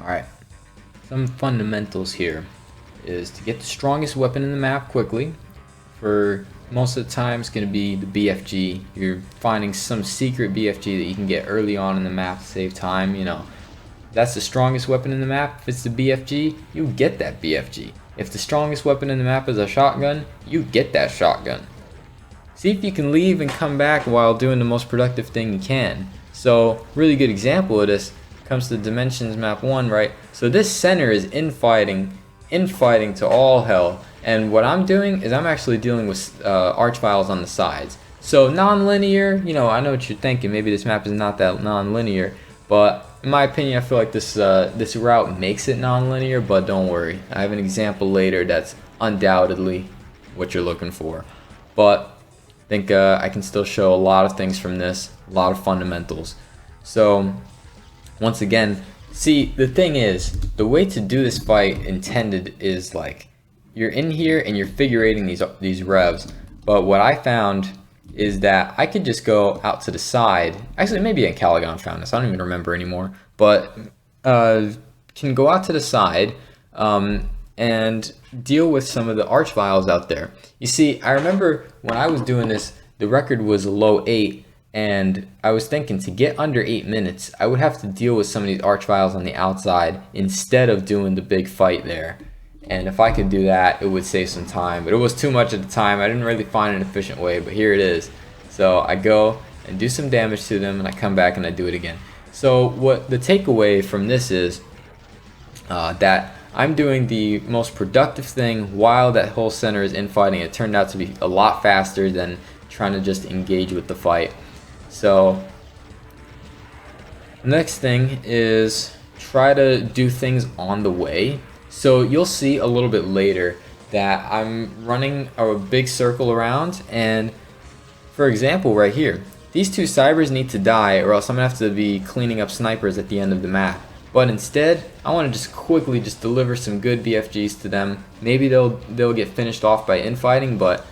Alright, some fundamentals here is to get the strongest weapon in the map quickly. For most of the time it's going to be the BFG. You're finding some secret BFG that you can get early on in the map to save time. You know, that's the strongest weapon in the map. If it's the BFG, you get that BFG. If the strongest weapon in the map is a shotgun, you get that shotgun. See if you can leave and come back while doing the most productive thing you can. So, really good example of this comes to Dimensions map 1, right? So this center is infighting to all hell, and what I'm doing is I'm actually dealing with archviles on the sides. So non-linear, you know, I know what you're thinking, maybe this map is not that non-linear, but in my opinion I feel like this route makes it non-linear. But don't worry, I have an example later that's undoubtedly what you're looking for. But I think I can still show a lot of things from this, a lot of fundamentals. So once again, see, the thing is, the way to do this fight intended is like you're in here and you're figure eighting these revs. But what I found is that I could just go out to the side. Actually, maybe Caligon found this. I don't even remember anymore. But can go out to the side and deal with some of the archviles out there. You see, I remember when I was doing this, the record was a low 8. And I was thinking to get under 8 minutes, I would have to deal with some of these archviles on the outside instead of doing the big fight there. And if I could do that, it would save some time. But it was too much at the time. I didn't really find an efficient way, but here it is. So I go and do some damage to them, and I come back and I do it again. So what the takeaway from this is that I'm doing the most productive thing while that whole center is infighting. It turned out to be a lot faster than trying to just engage with the fight. So the next thing is try to do things on the way. So you'll see a little bit later that I'm running a big circle around, and for example right here, these two cybers need to die or else I'm gonna have to be cleaning up snipers at the end of the map. But instead, I want to just quickly just deliver some good BFGs to them. Maybe they'll get finished off by infighting, but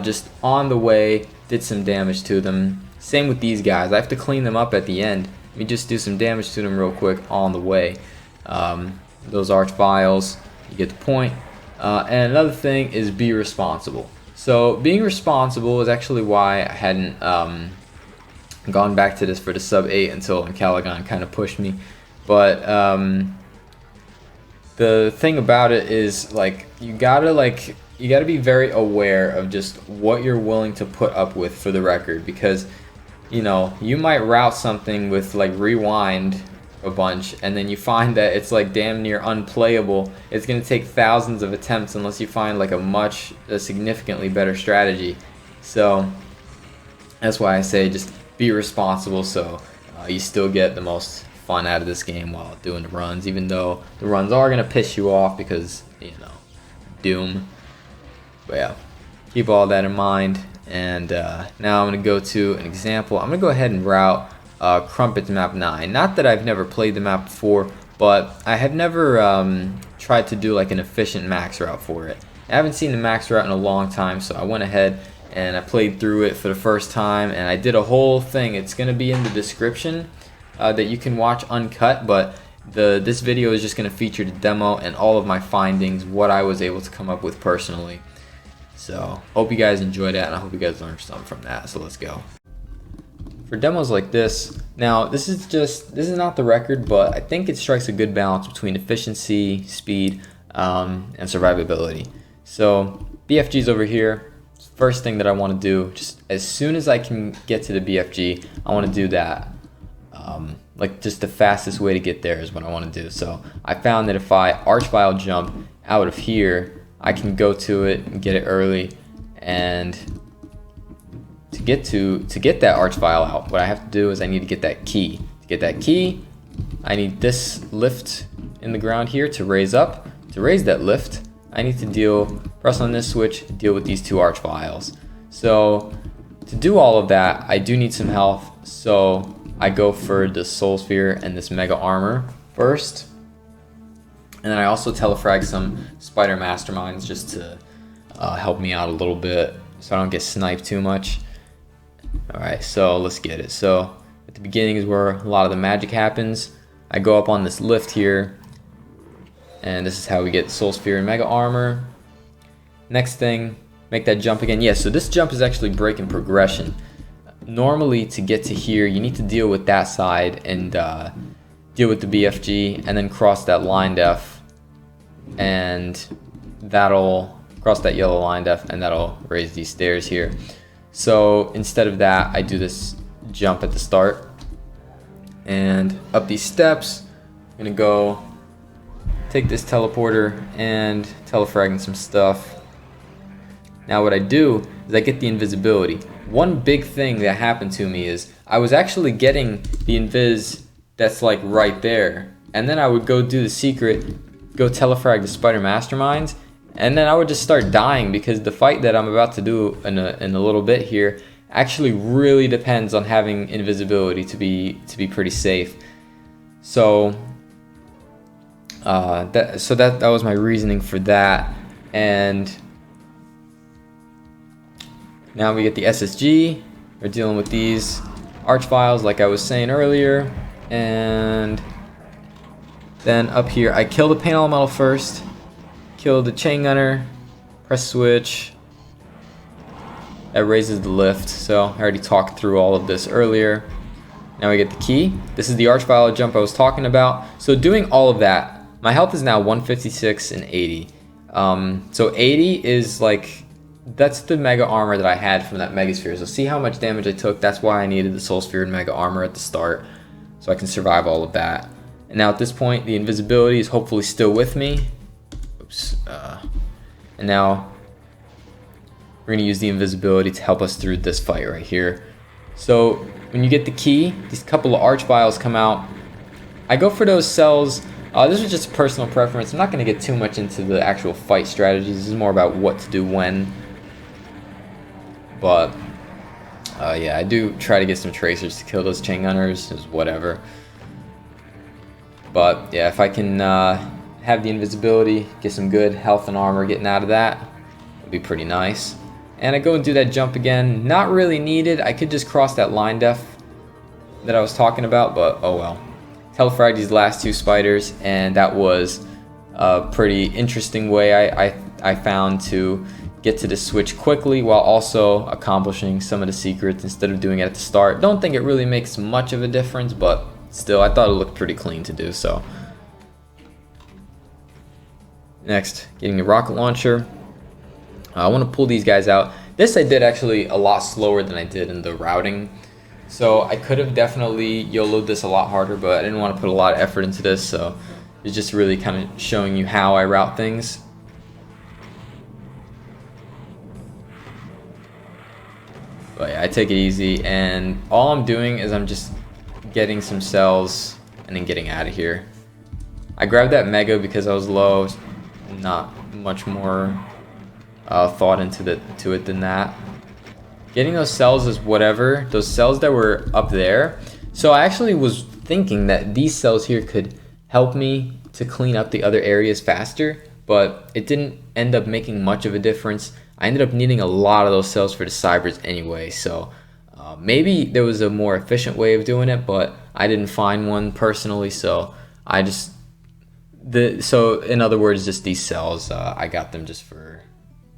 just on the way did some damage to them. Same with these guys. I have to clean them up at the end. Let me just do some damage to them real quick on the way. Those archviles, you get the point. And another thing is be responsible. So being responsible is actually why I hadn't gone back to this for the sub 8 until Caligon kind of pushed me. But the thing about it is, like, you gotta be very aware of just what you're willing to put up with for the record, because you know, you might route something with like rewind a bunch and then you find that it's like damn near unplayable. It's gonna take thousands of attempts unless you find like a significantly better strategy. So that's why I say just be responsible, so you still get the most fun out of this game while doing the runs, even though the runs are gonna piss you off because, you know, Doom. But yeah, keep all that in mind. And now I'm going to go to an example. I'm going to go ahead and route Crumpets map 9. Not that I've never played the map before, but I have never tried to do like an efficient max route for it. I haven't seen the max route in a long time, so I went ahead and I played through it for the first time, and I did a whole thing. It's going to be in the description that you can watch uncut, but this video is just going to feature the demo and all of my findings, what I was able to come up with personally. So hope you guys enjoyed that, and I hope you guys learned something from that. So let's go. For demos like this, now this is not the record, but I think it strikes a good balance between efficiency, speed, and survivability. So BFG's over here. First thing that I want to do, just as soon as I can get to the BFG, I want to do that. Like just the fastest way to get there is what I want to do. So I found that if I archvile jump out of here, I can go to it and get it early, and to get that archvile out, what I have to do is I need to get that key. To get that key, I need this lift in the ground here to raise up. To raise that lift, I need to press on this switch, deal with these two archviles. So to do all of that, I do need some health, so I go for the soul sphere and this mega armor first. And then I also telefrag some spider masterminds just to help me out a little bit so I don't get sniped too much. Alright, so let's get it. So at the beginning is where a lot of the magic happens. I go up on this lift here, And this is how we get Soul Sphere and Mega Armor. Next thing, make that jump again. Yeah, so this jump is actually breaking progression. Normally, to get to here, you need to deal with that side and deal with the BFG, and then cross that line def, and that'll cross that yellow line def, and that'll raise these stairs here. So instead of that, I do this jump at the start and up these steps. I'm gonna go take this teleporter and telefrag some stuff. Now what I do is I get the invisibility. One big thing that happened to me is I was actually getting the invis that's like right there, and then I would go do the secret, go telefrag the spider masterminds, and then I would just start dying because the fight that I'm about to do in a little bit here actually really depends on having invisibility to be pretty safe. So that was my reasoning for that. And now we get the SSG. We're dealing with these archviles like I was saying earlier. And then up here, I kill the paint elemental first, kill the chain gunner, press switch. That raises the lift. So I already talked through all of this earlier. Now we get the key. This is the archvile jump I was talking about. So doing all of that, my health is now 156 and 80. So 80 is like, that's the mega armor that I had from that mega sphere. So see how much damage I took. That's why I needed the soul sphere and mega armor at the start, so I can survive all of that. And now at this point, the invisibility is hopefully still with me. Oops. And now we're gonna use the invisibility to help us through this fight right here. So when you get the key, these couple of archviles come out. I go for those cells. This is just a personal preference. I'm not gonna get too much into the actual fight strategies. This is more about what to do when. But yeah, I do try to get some tracers to kill those chain gunners, is whatever. But yeah, if I can have the invisibility, get some good health and armor getting out of that, it'd be pretty nice. And I go and do that jump again. Not really needed. I could just cross that line def that I was talking about, but oh well. Telefrag these last two spiders, and that was a pretty interesting way I found to get to the switch quickly while also accomplishing some of the secrets instead of doing it at the start. Don't think it really makes much of a difference, but still, I thought it looked pretty clean to do so. Next, getting the rocket launcher. I want to pull these guys out. This I did actually a lot slower than I did in the routing. So I could have definitely YOLO'd this a lot harder, but I didn't want to put a lot of effort into this, so it's just really kind of showing you how I route things. But yeah, I take it easy, and all I'm doing is I'm just getting some cells and then getting out of here. I grabbed that mega because I was low, not much more thought into it than that. Getting those cells is whatever. Those cells that were up there. So I actually was thinking that these cells here could help me to clean up the other areas faster, but it didn't end up making much of a difference. I ended up needing a lot of those cells for the cybers anyway, so maybe there was a more efficient way of doing it, but I didn't find one personally, so I just... So in other words, just these cells, I got them just for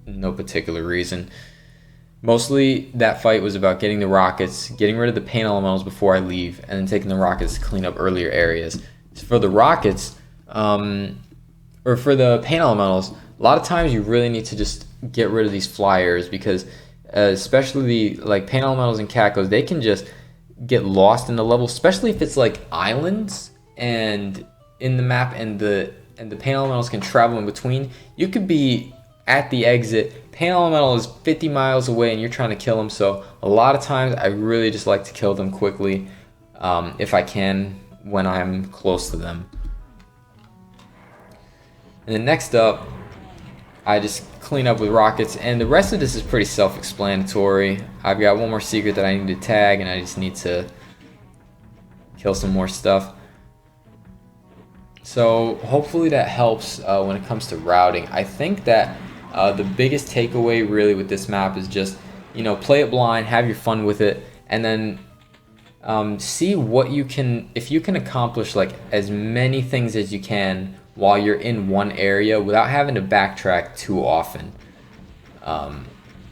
no particular reason. Mostly that fight was about getting the rockets, getting rid of the paint elementals before I leave, and then taking the rockets to clean up earlier areas. For the rockets, or for the paint elementals, a lot of times you really need to just get rid of these flyers, because especially the like paint elementals and cacos, they can just get lost in the level, especially if it's like islands and in the map, and the paint elementals can travel in between. You could be at the exit, paint elemental is 50 miles away, and you're trying to kill them. So a lot of times I really just like to kill them quickly if I can, when I'm close to them. And then next up, I just clean up with rockets, and the rest of this is pretty self-explanatory. I've got one more secret that I need to tag, and I just need to kill some more stuff. So hopefully that helps when it comes to routing. I think that the biggest takeaway really with this map is just, you know, play it blind, have your fun with it, and then see what you can, if you can accomplish like as many things as you can while you're in one area without having to backtrack too often.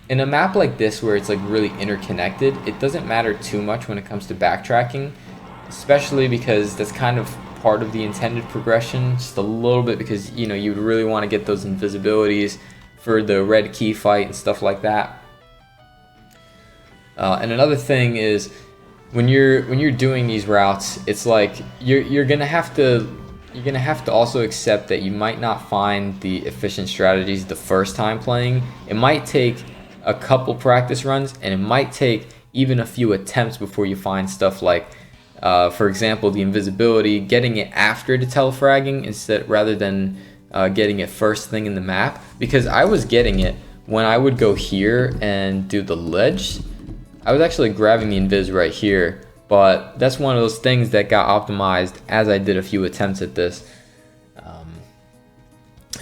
In a map like this where it's like really interconnected, it doesn't matter too much when it comes to backtracking, especially because that's kind of part of the intended progression, just a little bit, because you know you would really want to get those invisibilities for the red key fight and stuff like that. And another thing is when you're doing these routes, it's like you're gonna have to also accept that you might not find the efficient strategies the first time playing. It might take a couple practice runs, and it might take even a few attempts before you find stuff like, for example, the invisibility, getting it after the telefragging rather than getting it first thing in the map. Because I was getting it when I would go here and do the ledge. I was actually grabbing the invis right here, but that's one of those things that got optimized as I did a few attempts at this.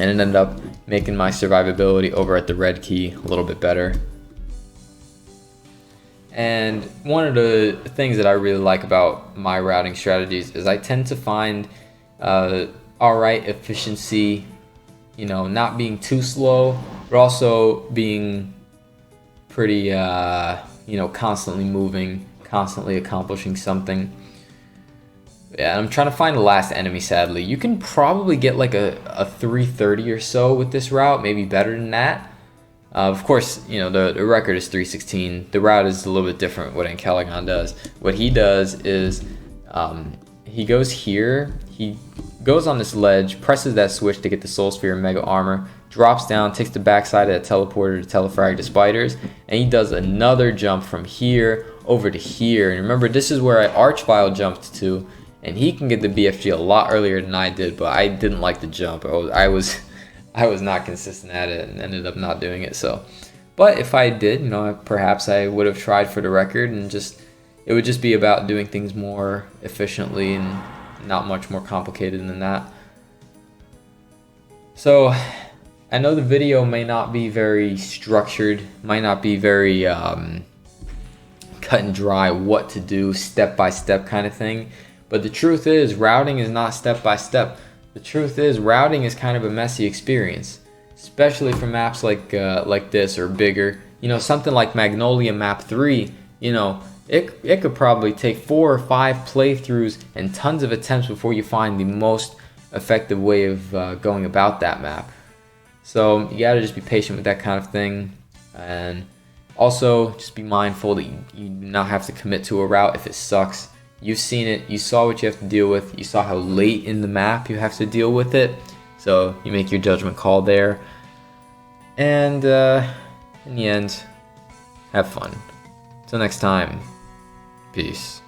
And it ended up making my survivability over at the red key a little bit better. And one of the things that I really like about my routing strategies is I tend to find alright efficiency, you know, not being too slow, but also being pretty, you know, constantly moving, constantly accomplishing something. Yeah, I'm trying to find the last enemy, sadly. You can probably get like a 330 or so with this route, maybe better than that. Of course, you know, the record is 316. The route is a little bit different what Ankeligon does. What he does is he goes here, he goes on this ledge, presses that switch to get the Soul Sphere and Mega Armor, drops down, takes the backside of that teleporter to telefrag the spiders, and he does another jump from here over to here. And remember, this is where I Archvile jumped to, and he can get the BFG a lot earlier than I did, but I didn't like the jump. I was not consistent at it and ended up not doing it. So, but if I did, you know, perhaps I would have tried for the record, and it would just be about doing things more efficiently and not much more complicated than that. So I know the video may not be very structured, might not be very cut and dry, what to do, step by step kind of thing. But the truth is, routing is not step by step. The truth is, routing is kind of a messy experience, especially for maps like this or bigger. You know, something like Magnolia Map 3, you know, it could probably take 4 or 5 playthroughs and tons of attempts before you find the most effective way of going about that map. So you gotta just be patient with that kind of thing, and also just be mindful that you do not have to commit to a route if it sucks. You've seen it, you saw what you have to deal with, you saw how late in the map you have to deal with it, so you make your judgment call there. And in the end, have fun. Till next time, peace.